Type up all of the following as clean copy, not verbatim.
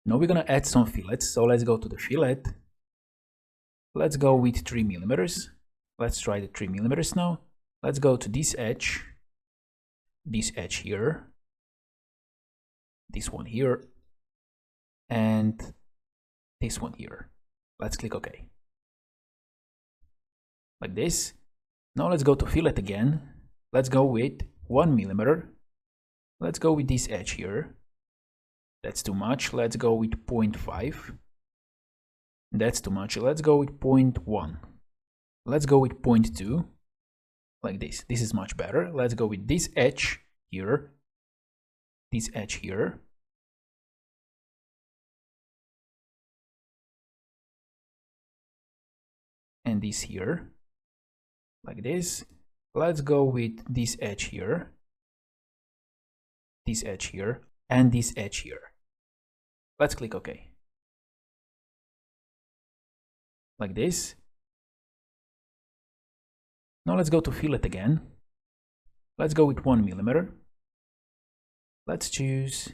Now we're gonna add some fillets, so let's go to the fillet. Let's go with 3 millimeters. Let's try the 3 millimeters now. Let's go to this edge here, this one here, and this one here. Let's click OK. Like this. Now let's go to fillet again. Let's go with 1 millimeter. Let's go with this edge here. That's too much. Let's go with 0.5. That's too much. Let's go with 0.1. Let's go with 0.2. Like this. This is much better. Let's go with this edge here. This edge here. And this here. Like this. Let's go with this edge here. This edge here. And this edge here. Let's click OK. Like this. Now let's go to fillet again. Let's go with 1 millimeter. Let's choose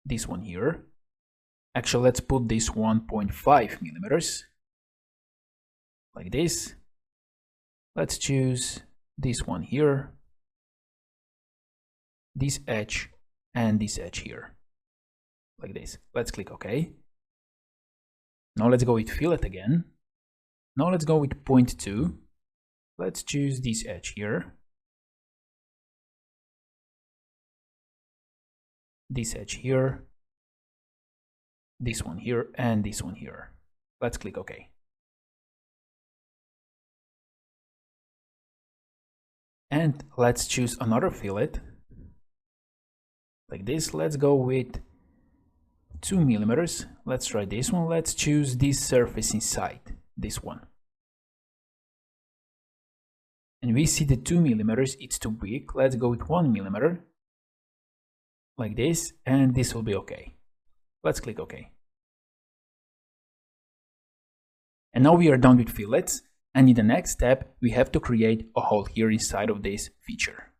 this one here. Actually, let's put this 1.5 millimeters. Like this. Let's choose this one here. This edge and this edge here. Like this. Let's click OK. Now let's go with fillet again. Now let's go with 0.2. Let's choose this edge here. This edge here. This one here and this one here. Let's click OK. And let's choose another fillet. Like this. Let's go with 2 millimeters. Let's try this one. Let's choose this surface inside, this one. And we see the 2 millimeters, it's too big. Let's go with 1 millimeter. Like this, and this will be okay. Let's click OK. And now we are done with fillets. And in the next step, we have to create a hole here inside of this feature.